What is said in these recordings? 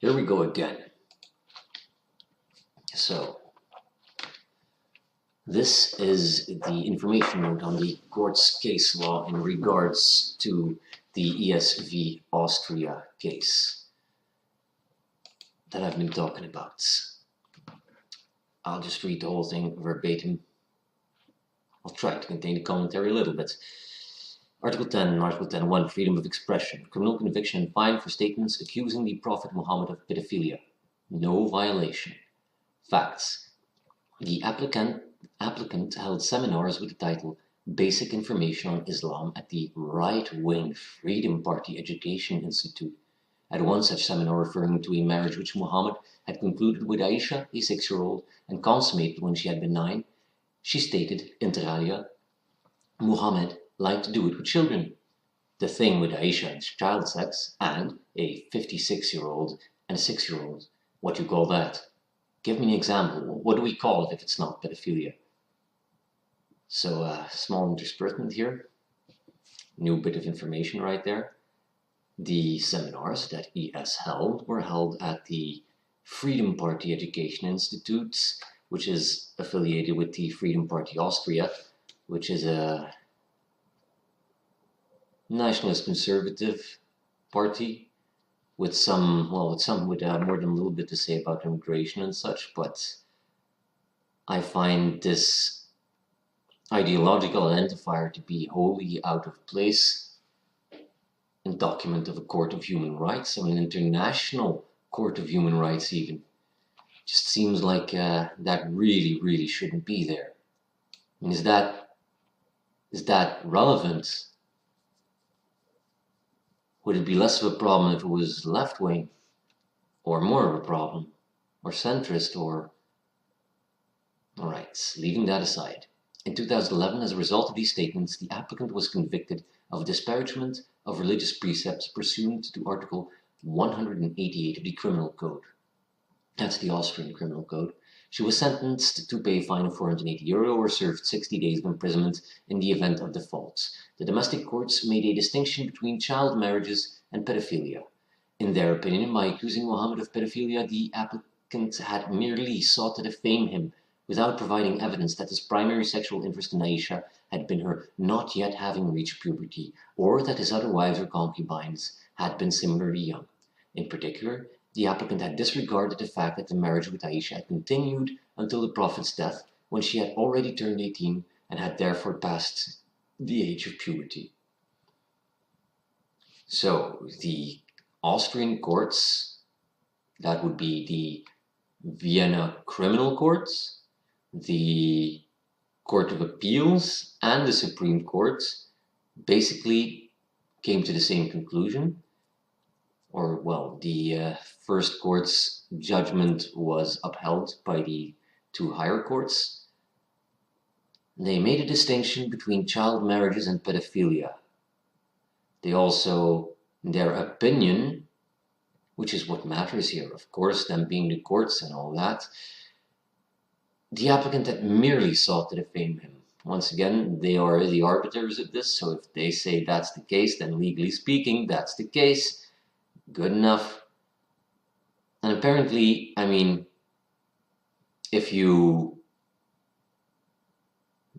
Here we go again. So, this is the information note on the court's case law in regards to the ESV Austria case that I've been talking about. I'll just read the whole thing verbatim. I'll try to contain the commentary a little bit. Article 10.1, freedom of expression. Criminal conviction and fine for statements accusing the Prophet Muhammad of pedophilia. No violation. Facts. The applicant held seminars with the title Basic Information on Islam at the right-wing Freedom Party Education Institute. At one such seminar referring to a marriage which Muhammad had concluded with Aisha, a 6-year-old, and consummated when she had been 9, she stated, inter alia, Muhammad liked to do it with children. The thing with Aisha and child sex, and a 56-year-old and a 6-year-old. What do you call that? Give me an example. What do we call it if it's not pedophilia? So, small interspersement here. New bit of information right there. The seminars that ES held were held at the Freedom Party Education Institute, which is affiliated with the Freedom Party Austria, which is a nationalist conservative party with some more than a little bit to say about immigration and such, but I find this ideological identifier to be wholly out of place in document of a court of human rights, an international court of human rights even. Just seems like that really shouldn't be there. I mean, is that relevant? Would it be less of a problem if it was left-wing, or more of a problem, or centrist, or... Alright, leaving that aside. In 2011, as a result of these statements, the applicant was convicted of disparagement of religious precepts pursuant to Article 188 of the Criminal Code. That's the Austrian Criminal Code. She was sentenced to pay a fine of €480 or served 60 days of imprisonment in the event of default. The domestic courts made a distinction between child marriages and pedophilia. In their opinion, by accusing Muhammad of pedophilia, the applicant had merely sought to defame him without providing evidence that his primary sexual interest in Aisha had been her not yet having reached puberty, or that his other wives or concubines had been similarly young. In particular, the applicant had disregarded the fact that the marriage with Aisha had continued until the Prophet's death, when she had already turned 18 and had therefore passed the age of puberty. So, the Austrian courts, that would be the Vienna Criminal Courts, the Court of Appeals, and the Supreme Court basically came to the same conclusion. Or, well, the first court's judgment was upheld by the 2 higher courts. They made a distinction between child marriages and pedophilia. They also, in their opinion, which is what matters here, of course, them being the courts and all that, the applicant had merely sought to defame him. Once again, they are the arbiters of this, so if they say that's the case, then legally speaking, that's the case. Good enough. And apparently, I mean, if you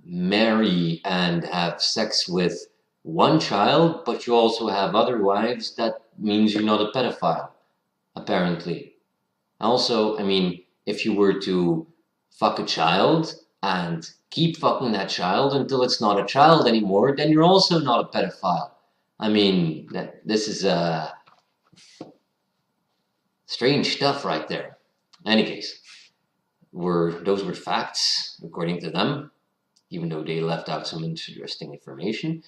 marry and have sex with one child, but you also have other wives, that means you're not a pedophile, apparently. Also, I mean, if you were to fuck a child and keep fucking that child until it's not a child anymore, then you're also not a pedophile. I mean, this is strange stuff right there. In any case, those were facts, according to them, even though they left out some interesting information.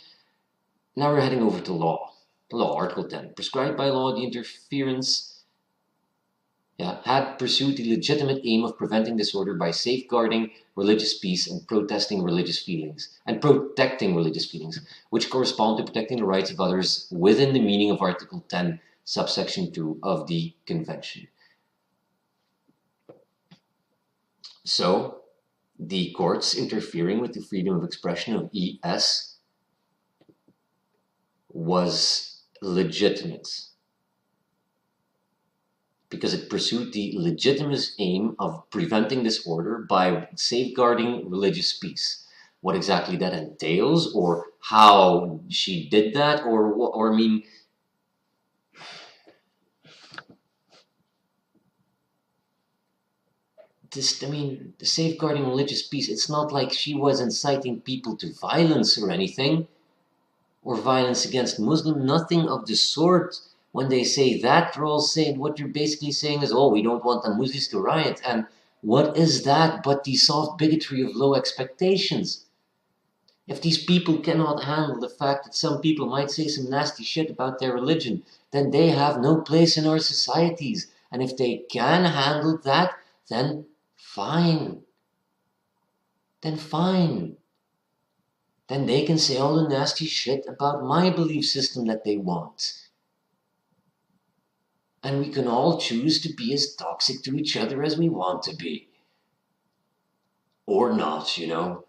Now we're heading over to law. Law, Article 10. Prescribed by law, the interference had pursued the legitimate aim of preventing disorder by safeguarding religious peace and protecting religious feelings, which correspond to protecting the rights of others within the meaning of Article 10, subsection 2 of the Convention. So, the courts interfering with the freedom of expression of ES was legitimate. because it pursued the legitimate aim of preventing disorder by safeguarding religious peace. What exactly that entails, or how she did that, or I mean, the safeguarding religious peace, it's not like she was inciting people to violence or anything, or violence against Muslims, nothing of the sort. When they say that, they're all saying, what you're basically saying is, oh, we don't want the Muslims to riot. And what is that but the soft bigotry of low expectations? If these people cannot handle the fact that some people might say some nasty shit about their religion, then they have no place in our societies. And if they can handle that, then fine. Then fine. Then they can say all the nasty shit about my belief system that they want. And we can all choose to be as toxic to each other as we want to be. Or not, you know.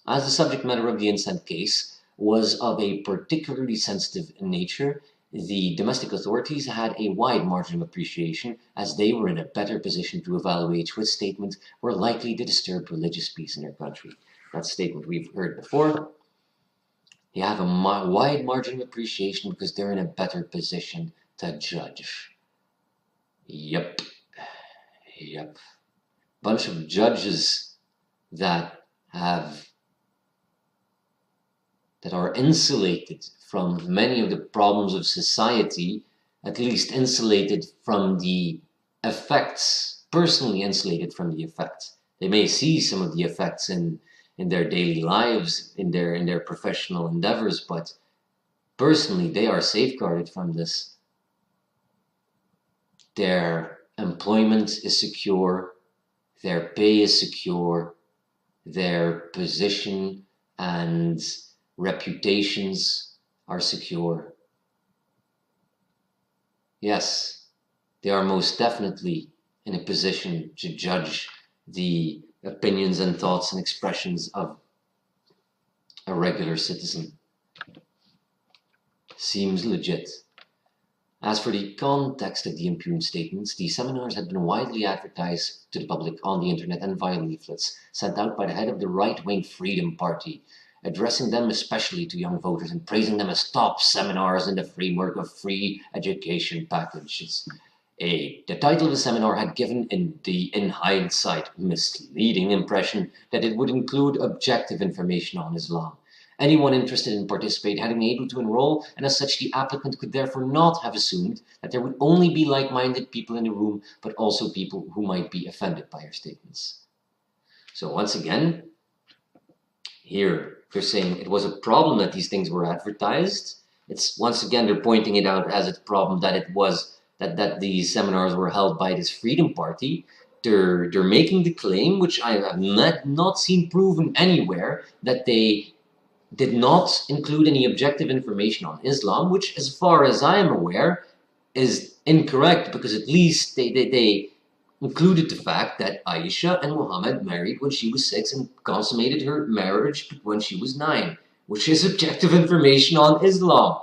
As the subject matter of the incest case was of a particularly sensitive nature, the domestic authorities had a wide margin of appreciation, as they were in a better position to evaluate which statements were likely to disturb religious peace in their country. That statement we've heard before. They have a wide margin of appreciation because they're in a better position to judge. Yep. Bunch of judges that are insulated from many of the problems of society, at least insulated from the effects, personally insulated from the effects. They may see some of the effects in their daily lives, in their professional endeavors, but personally they are safeguarded from this. Their employment is secure, their pay is secure, their position and reputations are secure. Yes, they are most definitely in a position to judge the opinions and thoughts and expressions of a regular citizen. Seems legit. As for the context of the impugned statements, the seminars had been widely advertised to the public on the internet and via leaflets sent out by the head of the right-wing Freedom Party, addressing them especially to young voters and praising them as top seminars in the framework of free education packages. The title of the seminar had given in hindsight, misleading impression that it would include objective information on Islam. Anyone interested in participating had been able to enroll, and as such the applicant could therefore not have assumed that there would only be like-minded people in the room, but also people who might be offended by her statements. So once again, here they're saying it was a problem that these things were advertised. It's once again they're pointing it out as a problem that it was that these seminars were held by this Freedom Party. They're making the claim, which I have not seen proven anywhere, that they did not include any objective information on Islam, which, as far as I am aware, is incorrect, because at least they included the fact that Aisha and Muhammad married when she was 6 and consummated her marriage when she was 9, which is objective information on Islam.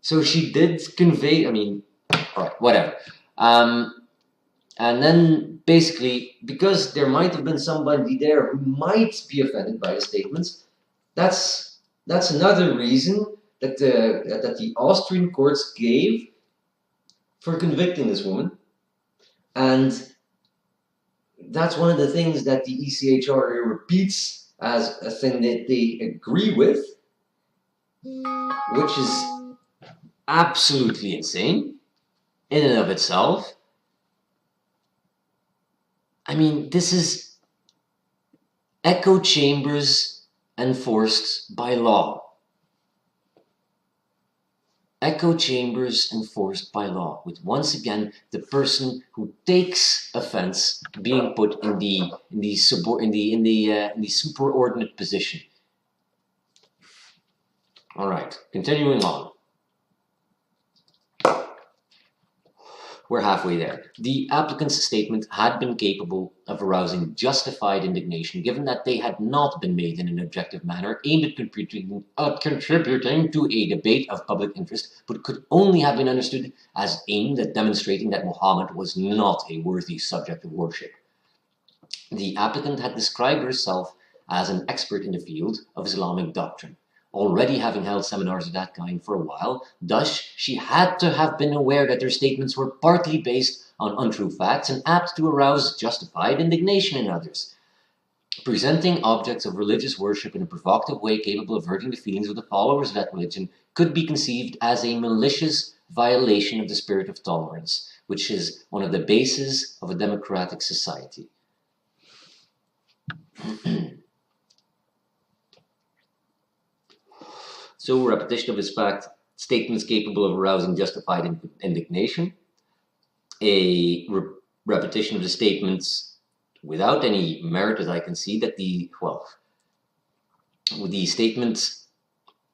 So she did convey, alright, whatever. And then basically, because there might have been somebody there who might be offended by the statements, that's another reason that the Austrian courts gave for convicting this woman. And that's one of the things that the ECHR repeats as a thing that they agree with, which is absolutely insane in and of itself. I mean, this is echo chambers enforced by law. Echo chambers enforced by law, with once again the person who takes offense being put in the superordinate position. All right, continuing on. we're halfway there. The applicant's statement had been capable of arousing justified indignation, given that they had not been made in an objective manner aimed at contributing to a debate of public interest, but could only have been understood as aimed at demonstrating that Muhammad was not a worthy subject of worship. The applicant had described herself as an expert in the field of Islamic doctrine, already having held seminars of that kind for a while. Thus, she had to have been aware that her statements were partly based on untrue facts and apt to arouse justified indignation in others. Presenting objects of religious worship in a provocative way capable of hurting the feelings of the followers of that religion could be conceived as a malicious violation of the spirit of tolerance, which is one of the bases of a democratic society. So, repetition of this fact, statements capable of arousing justified indignation, a repetition of the statements without any merit, as I can see, that the statements,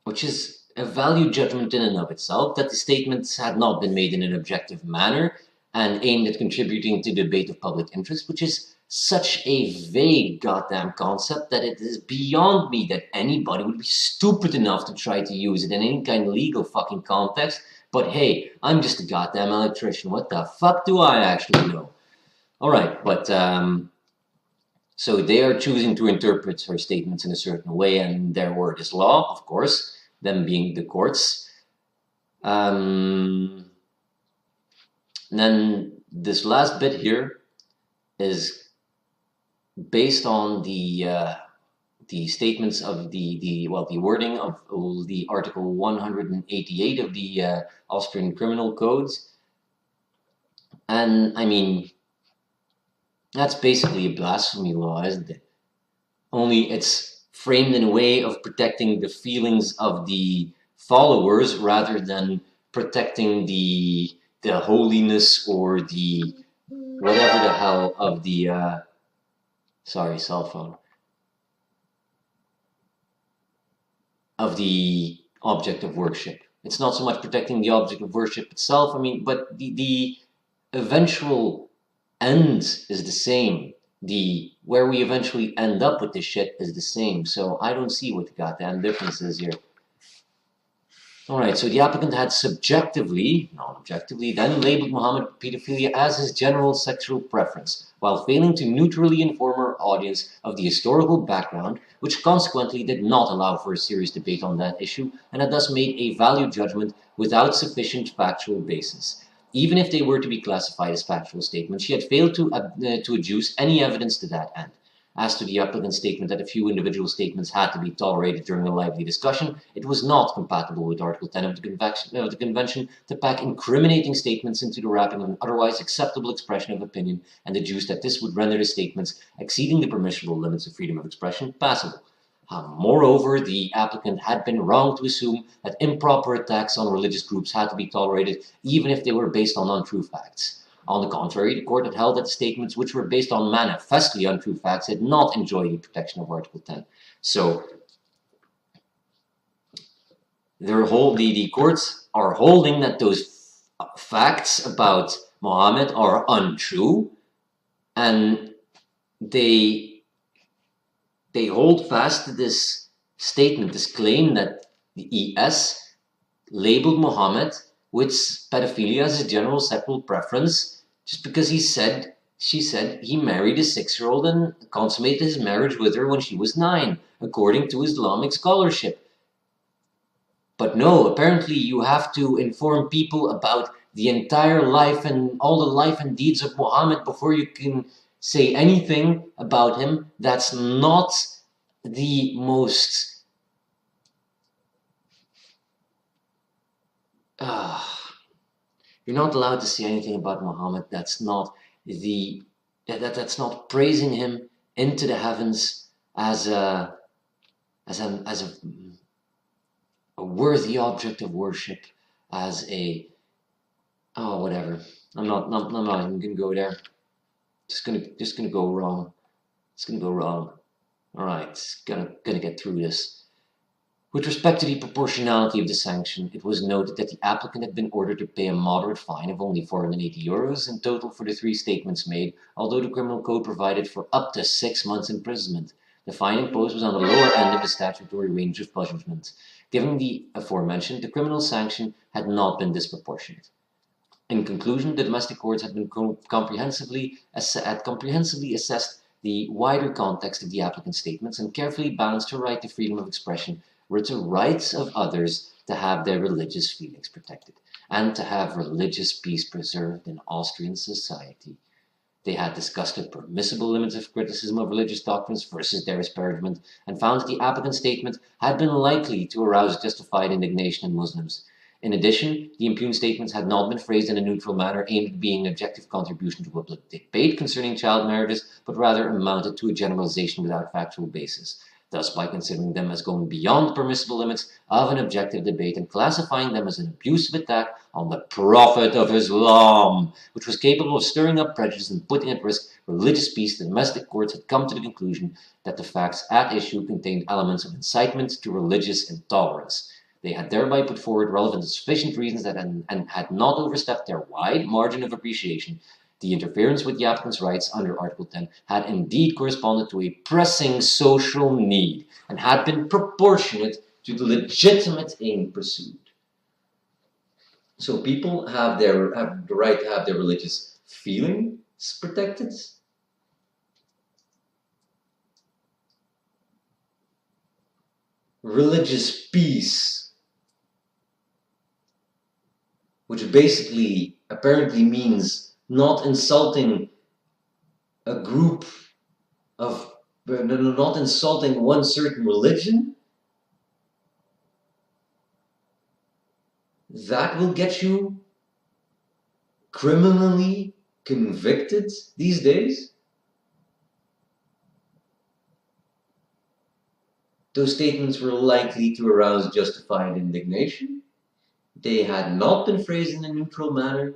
which is a value judgment in and of itself, that the statements had not been made in an objective manner and aimed at contributing to the debate of public interest, which is such a vague goddamn concept that it is beyond me that anybody would be stupid enough to try to use it in any kind of legal fucking context. But hey, I'm just a goddamn electrician. What the fuck do I actually know? Alright, but so they are choosing to interpret her statements in a certain way, and their word is law, of course, them being the courts. And then this last bit here is based on the statements of the wording of the Article 188 of the Austrian Criminal Codes, and I mean that's basically a blasphemy law, isn't it? Only it's framed in a way of protecting the feelings of the followers rather than protecting the holiness or the whatever the hell of the sorry, cell phone, of the object of worship. It's not so much protecting the object of worship itself, I mean, but the eventual end is the same. Where we eventually end up with this shit is the same. So I don't see what the goddamn difference is here. Alright, so the applicant had subjectively, not objectively, then labeled Muhammad pedophilia as his general sexual preference, while failing to neutrally inform her audience of the historical background, which consequently did not allow for a serious debate on that issue, and had thus made a value judgment without sufficient factual basis. Even if they were to be classified as factual statements, she had failed to adduce any evidence to that end. As to the applicant's statement that a few individual statements had to be tolerated during a lively discussion, it was not compatible with Article 10 of the Convention to pack incriminating statements into the wrapping of an otherwise acceptable expression of opinion and adduce that this would render the statements exceeding the permissible limits of freedom of expression passable. Moreover, the applicant had been wrong to assume that improper attacks on religious groups had to be tolerated even if they were based on untrue facts. On the contrary, the court had held that the statements which were based on manifestly untrue facts did not enjoy the protection of Article 10. So, the courts are holding that those facts about Muhammad are untrue, and they hold fast to this statement, this claim that the ES labeled Muhammad with pedophilia as his general sexual preference just because she said he married a 6-year-old and consummated his marriage with her when she was 9, according to Islamic scholarship. But no, apparently you have to inform people about the entire life and all the life and deeds of Muhammad before you can say anything about him. That's not the most you're not allowed to say anything about Muhammad. That's not that's not praising him into the heavens as a worthy object of worship, as a whatever. I'm not even gonna go there. Just gonna go wrong. It's gonna go wrong. All right, gonna get through this. With respect to the proportionality of the sanction, it was noted that the applicant had been ordered to pay a moderate fine of only €480 in total for the 3 statements made, although the criminal code provided for up to 6 months imprisonment. The fine imposed was on the lower end of the statutory range of punishment. Given the aforementioned, the criminal sanction had not been disproportionate. In conclusion, the domestic courts had comprehensively assessed the wider context of the applicant's statements and carefully balanced her right to freedom of expression with the rights of others to have their religious feelings protected and to have religious peace preserved in Austrian society. They had discussed the permissible limits of criticism of religious doctrines versus their disparagement and found that the applicant's statement had been likely to arouse justified indignation in Muslims. In addition, the impugned statements had not been phrased in a neutral manner aimed at being an objective contribution to public debate concerning child marriages, but rather amounted to a generalization without factual basis. Thus, by considering them as going beyond the permissible limits of an objective debate and classifying them as an abusive attack on the Prophet of Islam, which was capable of stirring up prejudice and putting at risk religious peace, the domestic courts had come to the conclusion that the facts at issue contained elements of incitement to religious intolerance. They had thereby put forward relevant and sufficient reasons that had not overstepped their wide margin of appreciation. The interference with the applicant's rights under Article 10 had indeed corresponded to a pressing social need and had been proportionate to the legitimate aim pursued. So people have the right to have their religious feelings protected. Religious peace, which basically apparently means not insulting a group of, not insulting one certain religion, that will get you criminally convicted these days? Those statements were likely to arouse justified indignation. They had not been phrased in a neutral manner.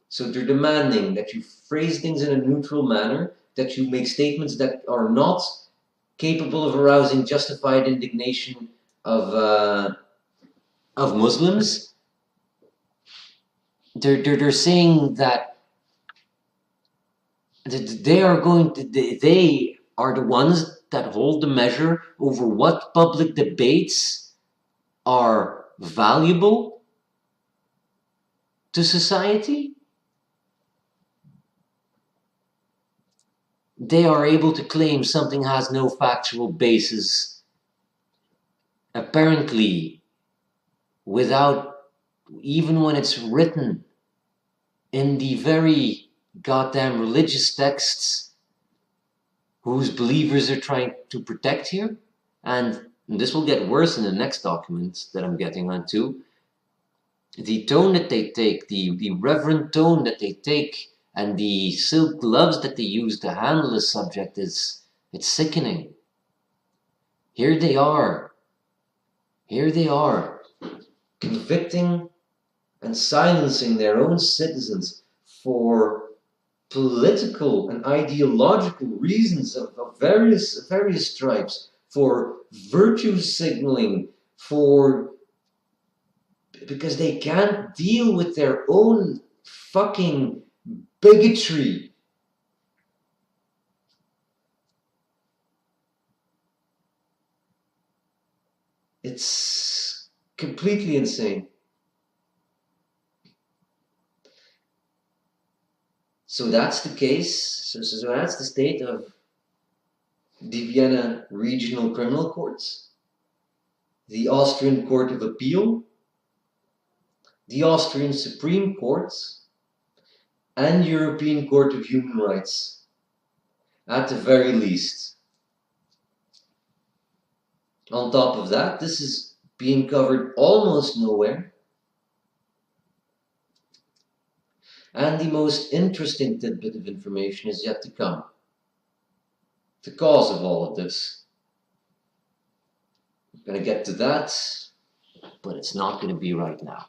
So they're demanding that you phrase things in a neutral manner, that you make statements that are not capable of arousing justified indignation of Muslims. They're saying that they are the ones that hold the measure over what public debates are valuable to society. They are able to claim something has no factual basis, apparently, without, even when it's written in the very goddamn religious texts whose believers are trying to protect here. And this will get worse in the next document that I'm getting onto. The tone that they take, the reverent tone that they take, and the silk gloves that they use to handle this subject it's sickening. Here they are, convicting and silencing their own citizens for political and ideological reasons of various stripes, for virtue signaling, because they can't deal with their own fucking bigotry. It's completely insane. So that's the case. So that's the state of the Vienna Regional Criminal Courts, the Austrian Court of Appeal, the Austrian Supreme Court, and European Court of Human Rights, at the very least. On top of that, this is being covered almost nowhere. And the most interesting tidbit of information is yet to come. The cause of all of this. I'm going to get to that, but it's not going to be right now.